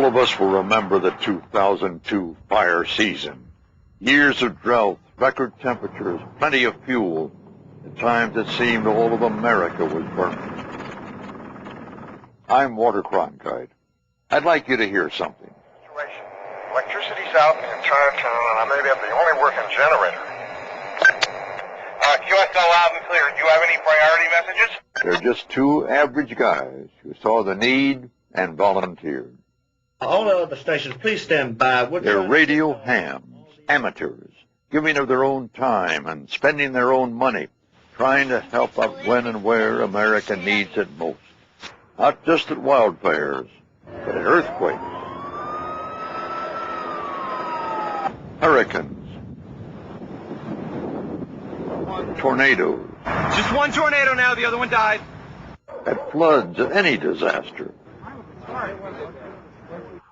All of us will remember the 2002 fire season. Years of drought, record temperatures, plenty of fuel. At times it seemed all of America was burning. I'm Walter Cronkite. I'd like you to hear something. Situation. Electricity's out in the entire town, and I may be the only working generator. QSL loud and clear. Do you have any priority messages? They're just two average guys who saw the need and volunteered. All the other stations, please stand by. They're radio hams, amateurs, giving of their own time and spending their own money, trying to help out when and where America needs it most. Not just at wildfires, but at earthquakes, hurricanes, tornadoes. Just one tornado now, the other one died. At floods, at any disaster.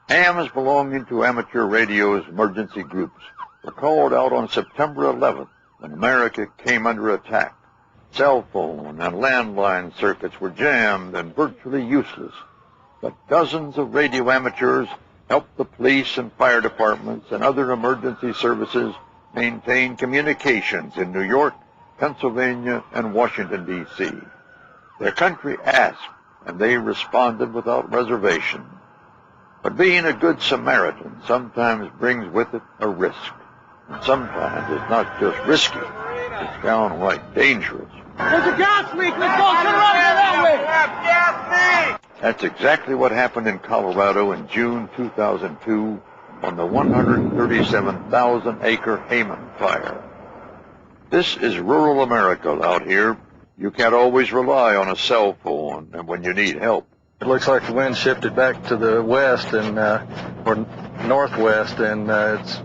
Hams belonging to amateur radio's emergency groups were called out on September 11th when America came under attack. Cell phone and landline circuits were jammed and virtually useless, but dozens of radio amateurs helped the police and fire departments and other emergency services maintain communications in New York, Pennsylvania, and Washington, D.C. Their country asked, and they responded without reservation. But being a good Samaritan sometimes brings with it a risk. And sometimes it's not just risky, it's downright dangerous. There's a gas leak! Let's go! Turn around and go that way! Gas leak! That's exactly what happened in Colorado in June 2002 on the 137,000-acre Hayman fire. This is rural America out here. You can't always rely on a cell phone and when you need help. It looks like the wind shifted back to the west and or northwest, and it's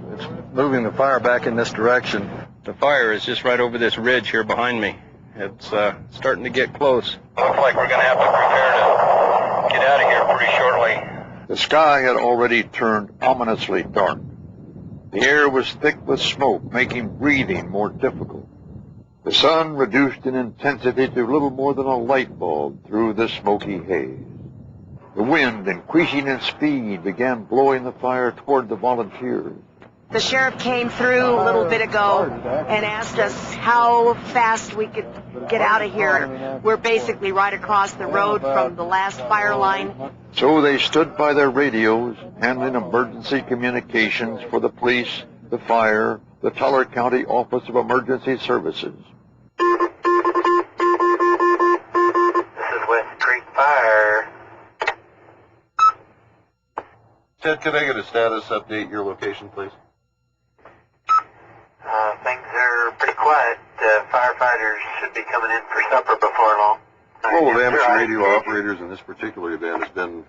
moving the fire back in this direction. The fire is just right over this ridge here behind me. It's starting to get close. Looks like we're going to have to prepare to get out of here pretty shortly. The sky had already turned ominously dark. The air was thick with smoke, making breathing more difficult. The sun reduced in intensity to little more than a light bulb through the smoky haze. The wind, increasing in speed, began blowing the fire toward the volunteers. The sheriff came through a little bit ago and asked us how fast we could get out of here. We're basically right across the road from the last fire line. So they stood by their radios, handling emergency communications for the police, the fire, the Teller County Office of Emergency Services. This is West Creek Fire. Ted, could I get a status update, your location, please? Things are pretty quiet. Firefighters should be coming in for supper before long. The role of amateur radio operators in this particular event has been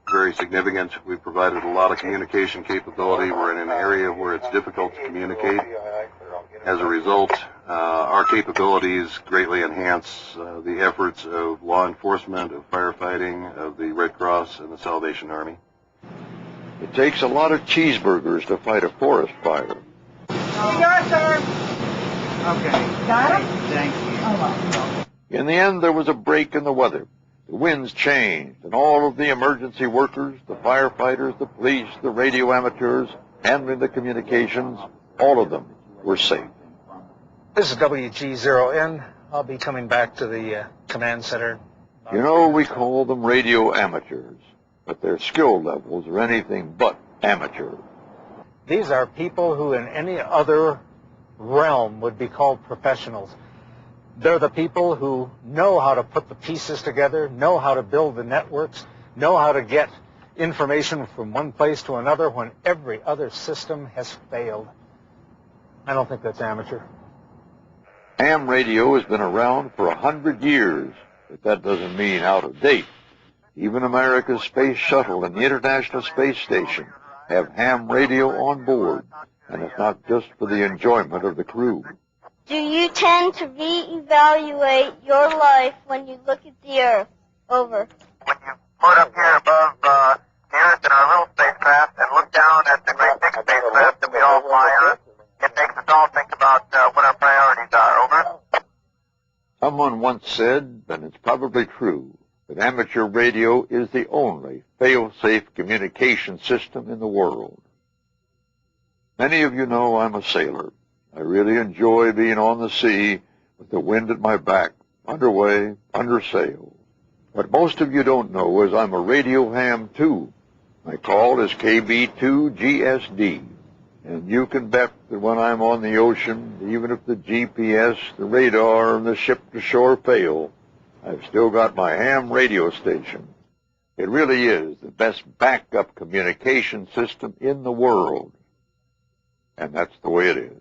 very significant. We've provided a lot of communication capability. We're in an area where it's difficult to communicate. As a result, our capabilities greatly enhance the efforts of law enforcement, of firefighting, of the Red Cross, and the Salvation Army. It takes a lot of cheeseburgers to fight a forest fire. You got it, sir! Okay. Got it? Thank you. In the end, there was a break in the weather. The winds changed, and all of the emergency workers, the firefighters, the police, the radio amateurs, handling the communications, all of them were safe. This is WG0N. I'll be coming back to the command center. You know, we call them radio amateurs, but their skill levels are anything but amateur. These are people who in any other realm would be called professionals. They're the people who know how to put the pieces together, know how to build the networks, know how to get information from one place to another when every other system has failed. I don't think that's amateur. Ham radio has been around for 100 years, but that doesn't mean out of date. Even America's space shuttle and the International Space Station have ham radio on board, and it's not just for the enjoyment of the crew. Do you tend to reevaluate your life when you look at the Earth? Over. When you put up here above the Earth in our little spacecraft and look down at the great big spacecraft that we all fly on, it makes us all think about what our priorities are. Over. Someone once said, and it's probably true, But amateur radio is the only fail-safe communication system in the world. Many of you know I'm a sailor. I really enjoy being on the sea with the wind at my back, underway, under sail. What most of you don't know is I'm a radio ham too. My call is KB2GSD. And you can bet that when I'm on the ocean, even if the GPS, the radar, and the ship-to-shore fail, I've still got my ham radio station. It really is the best backup communication system in the world. And that's the way it is.